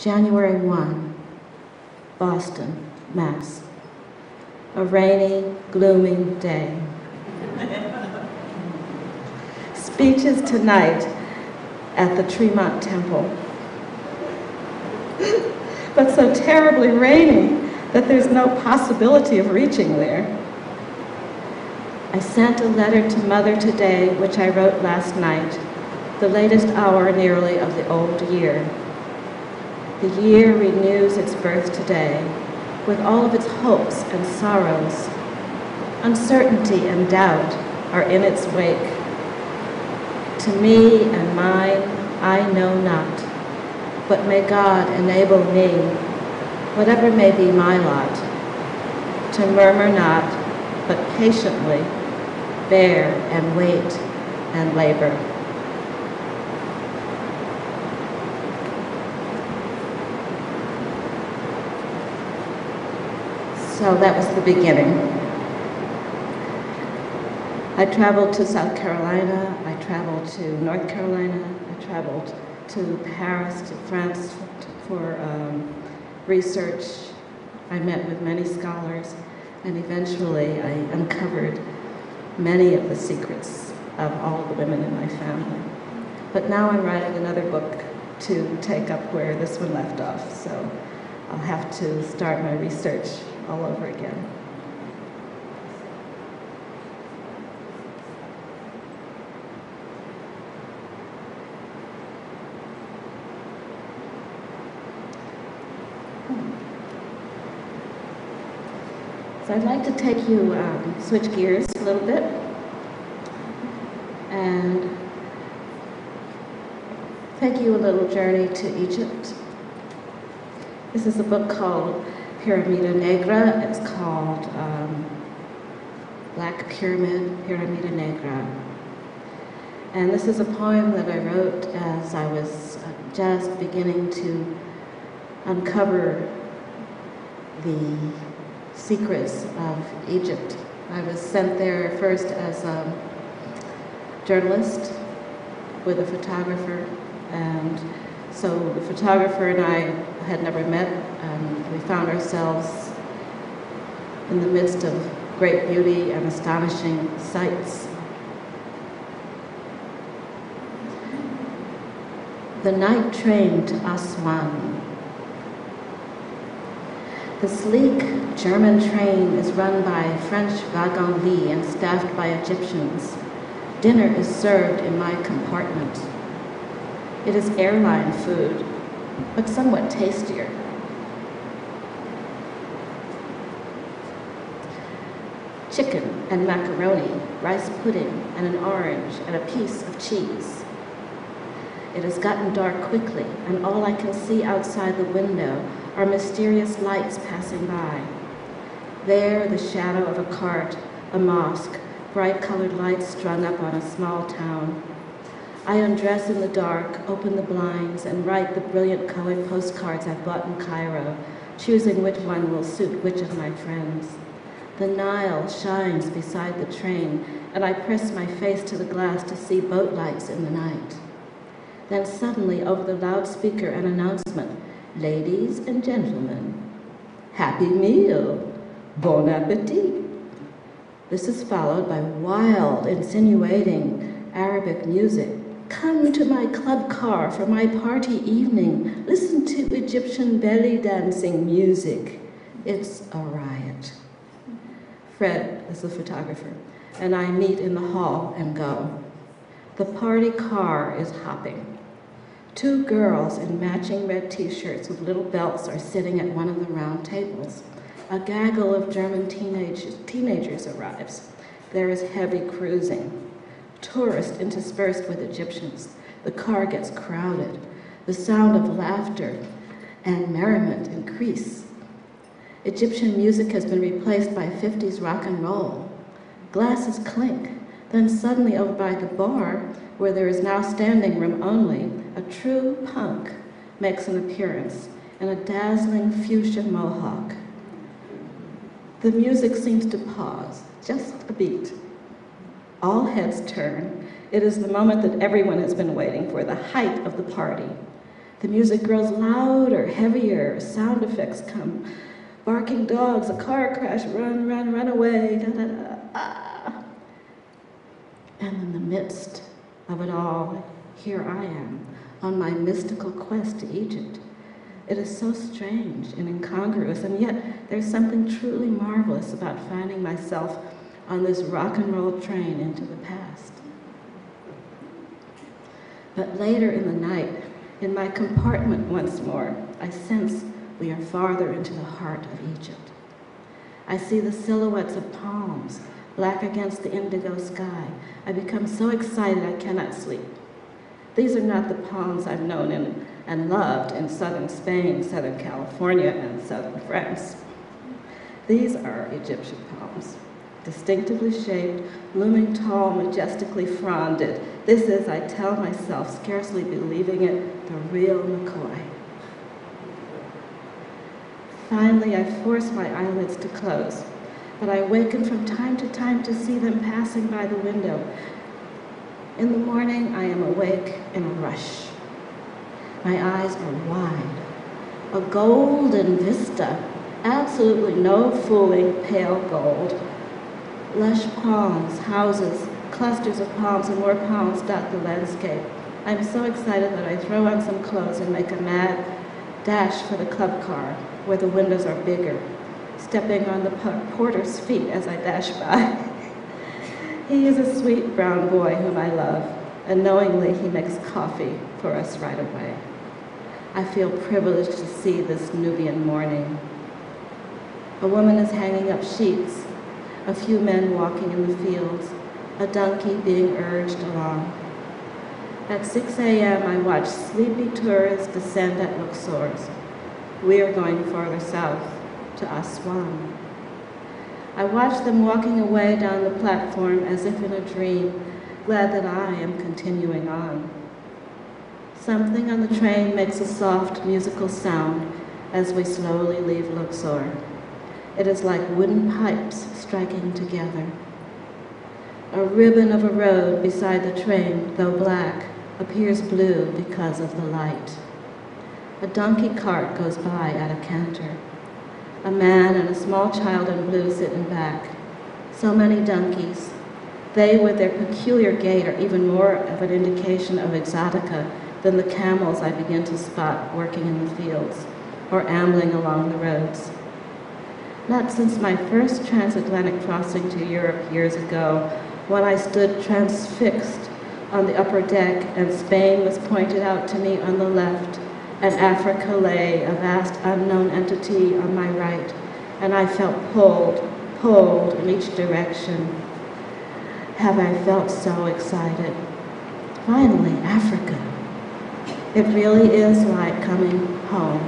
January 1, Boston, Mass. A rainy, gloomy day. Speeches tonight at the Tremont Temple. But so terribly rainy that there's no possibility of reaching there. I sent a letter to Mother today, which I wrote last night, the latest hour nearly of the old year. The year renews its birth today, with all of its hopes and sorrows. Uncertainty and doubt are in its wake. To me and mine, I know not, but may God enable me, whatever may be my lot, to murmur not, but patiently bear and wait and labor. So that was the beginning. I traveled to South Carolina, I traveled to North Carolina, I traveled to Paris, to France for research. I met with many scholars, and eventually I uncovered many of the secrets of all the women in my family. But now I'm writing another book to take up where this one left off, so I'll have to start my research all over again. So I'd like to take you, switch gears a little bit, and take you a little journey to Egypt. This is a book called Piramida Negra. It's called Black Pyramid, Piramida Negra. And this is a poem that I wrote as I was just beginning to uncover the secrets of Egypt. I was sent there first as a journalist with a photographer, and so the photographer and I had never met, and we found ourselves in the midst of great beauty and astonishing sights. The night train to Aswan. The sleek German train is run by French wagon-lits and staffed by Egyptians. Dinner is served in my compartment. It is airline food, but somewhat tastier. Chicken and macaroni, rice pudding and an orange and a piece of cheese. It has gotten dark quickly, and all I can see outside the window are mysterious lights passing by. There, the shadow of a cart, a mosque, bright-colored lights strung up on a small town. I undress in the dark, open the blinds, and write the brilliant colored postcards I bought in Cairo, choosing which one will suit which of my friends. The Nile shines beside the train, and I press my face to the glass to see boat lights in the night. Then suddenly, over the loudspeaker, an announcement, "Ladies and gentlemen, happy meal, bon appetit." This is followed by wild, insinuating Arabic music. "Come to my club car for my party evening. Listen to Egyptian belly dancing music. It's a riot." Fred is the photographer, and I meet in the hall and go. The party car is hopping. Two girls in matching red t-shirts with little belts are sitting at one of the round tables. A gaggle of German teenagers arrives. There is heavy cruising. Tourists interspersed with Egyptians. The car gets crowded. The sound of laughter and merriment increase. Egyptian music has been replaced by 50s rock and roll. Glasses clink. Then suddenly over by the bar, where there is now standing room only, a true punk makes an appearance in a dazzling fuchsia mohawk. The music seems to pause, just a beat. All heads turn. It is the moment that everyone has been waiting for, the height of the party. The music grows louder, heavier, sound effects come. Barking dogs, a car crash, run, run, run away, da, da, da, ah. And in the midst of it all, here I am, on my mystical quest to Egypt. It is so strange and incongruous, and yet there's something truly marvelous about finding myself on this rock and roll train into the past. But later in the night, in my compartment once more, I sense we are farther into the heart of Egypt. I see the silhouettes of palms, black against the indigo sky. I become so excited I cannot sleep. These are not the palms I've known and loved in southern Spain, southern California, and southern France. These are Egyptian palms, distinctively shaped, looming tall, majestically fronded. This is, I tell myself, scarcely believing it, the real McCoy. Finally, I force my eyelids to close, but I awaken from time to time to see them passing by the window. In the morning, I am awake in a rush. My eyes are wide, a golden vista, absolutely no fooling pale gold. Lush palms, houses, clusters of palms and more palms dot the landscape. I'm so excited that I throw on some clothes and make a mad dash for the club car, where the windows are bigger, stepping on the porter's feet as I dash by. He is a sweet brown boy whom I love, and knowingly he makes coffee for us right away. I feel privileged to see this Nubian morning. A woman is hanging up sheets, a few men walking in the fields, a donkey being urged along. At 6 a.m., I watch sleepy tourists descend at Luxor's. We are going farther south, to Aswan. I watch them walking away down the platform as if in a dream, glad that I am continuing on. Something on the train makes a soft musical sound as we slowly leave Luxor. It is like wooden pipes striking together. A ribbon of a road beside the train, though black, appears blue because of the light. A donkey cart goes by at a canter. A man and a small child in blue sit in back. So many donkeys. They, with their peculiar gait, are even more of an indication of exotica than the camels I begin to spot working in the fields or ambling along the roads. Not since my first transatlantic crossing to Europe years ago, when I stood transfixed on the upper deck and Spain was pointed out to me on the left, and Africa lay, a vast unknown entity, on my right, and I felt pulled in each direction. Have I felt so excited? Finally, Africa. It really is like coming home.